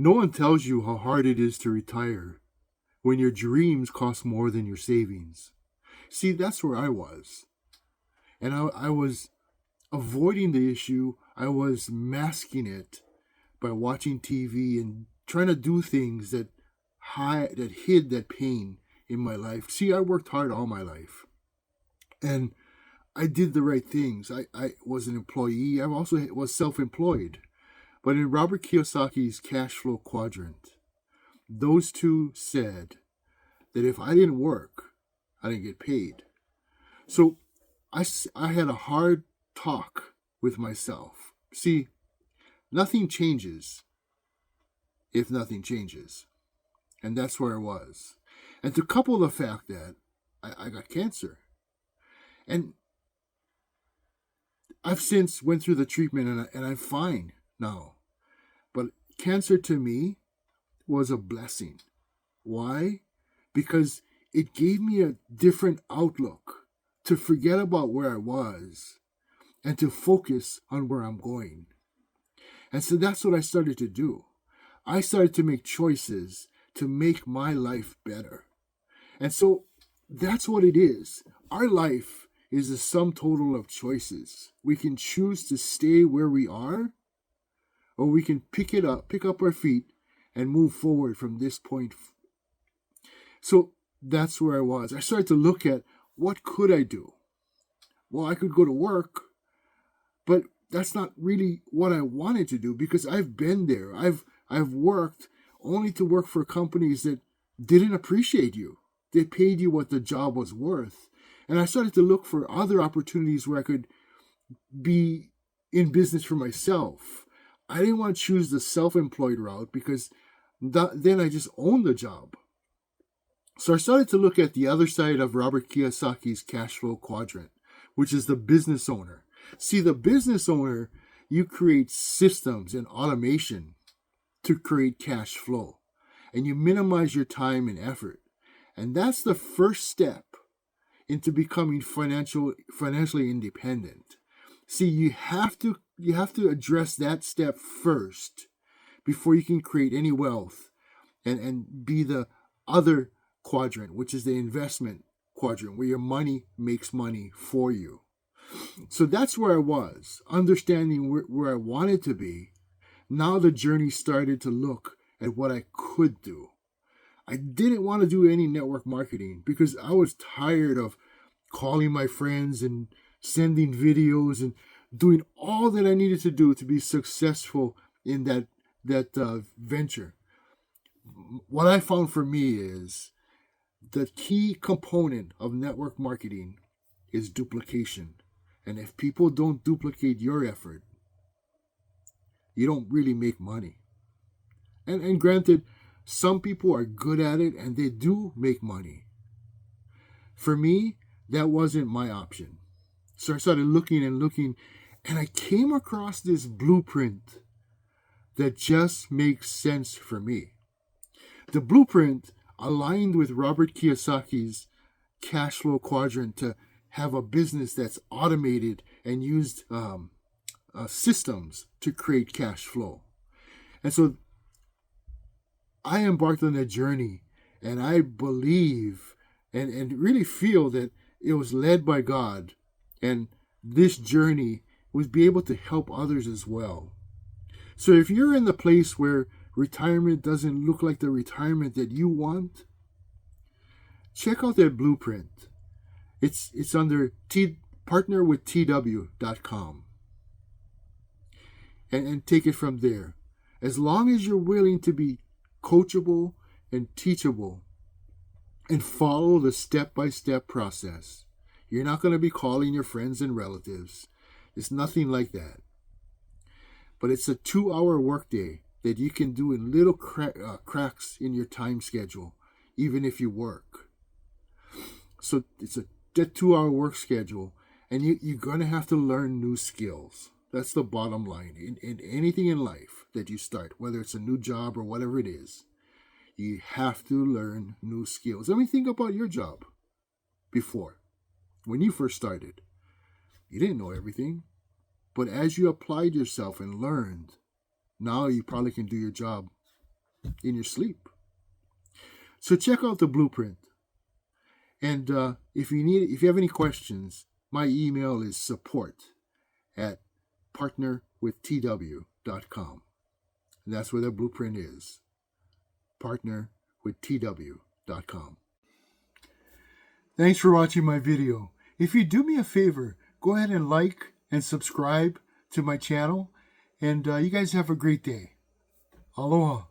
No one tells you how hard it is to retire when your dreams cost more than your savings. See, that's where I was. And I was avoiding the issue, I was masking it by watching TV and trying to do things that hid that pain in my life. See, I worked hard all my life. And I did the right things. I was an employee. I also was self-employed. But in Robert Kiyosaki's cash flow quadrant, those two said that if I didn't work, I didn't get paid. So I had a hard talk with myself. See, nothing changes if nothing changes. And that's where I was. And to couple the fact that I got cancer. And I've since went through the treatment and I'm fine now. But cancer to me was a blessing. Why? Because it gave me a different outlook to forget about where I was and to focus on where I'm going. And so that's what I started to do. I started to make choices to make my life better. And so that's what it is. Our life is the sum total of choices. We can choose to stay where we are, or we can pick up our feet and move forward from this point. So that's where I was. I started to look at what could I do? Well, I could go to work, but that's not really what I wanted to do because I've been there. I've worked only to work for companies that didn't appreciate you. They paid you what the job was worth. And I started to look for other opportunities where I could be in business for myself. I didn't want to choose the self-employed route because then I just owned the job. So I started to look at the other side of Robert Kiyosaki's cash flow quadrant, which is the business owner. See, the business owner, you create systems and automation to create cash flow, and you minimize your time and effort. And that's the first step into becoming financially independent. See, you have to address that step first before you can create any wealth and be the other quadrant, which is the investment quadrant, where your money makes money for you. So that's where I was, understanding where I wanted to be. Now the journey started to look at what I could do. I didn't want to do any network marketing because I was tired of calling my friends and sending videos and doing all that I needed to do to be successful in that venture. What I found for me is the key component of network marketing is duplication. And if people don't duplicate your effort, you don't really make money. And granted, some people are good at it and they do make money. For me, that wasn't my option. So I started looking and I came across this blueprint that just makes sense for me. The blueprint aligned with Robert Kiyosaki's cash flow quadrant to have a business that's automated and used systems to create cash flow. And so I embarked on that journey, and I believe and really feel that it was led by God, and this journey was be able to help others as well. So if you're in the place where retirement doesn't look like the retirement that you want, check out that blueprint. It's under partnerwithtw.com and take it from there. As long as you're willing to be coachable and teachable and follow the step-by-step process, you're not going to be calling your friends and relatives. It's nothing like that. But it's a 2-hour workday that you can do in little cracks in your time schedule, even if you work. So it's a 2-hour work schedule, and you're going to have to learn new skills. That's the bottom line. In anything in life that you start, whether it's a new job or whatever it is, you have to learn new skills. I mean, think about your job before. When you first started, you didn't know everything. But as you applied yourself and learned, now you probably can do your job in your sleep. So check out the blueprint. And if you have any questions, my email is support@partnerwithtw.com. And that's where the blueprint is. Partnerwithtw.com. Thanks for watching my video. If you do me a favor, go ahead and like and subscribe to my channel. And you guys have a great day. Aloha.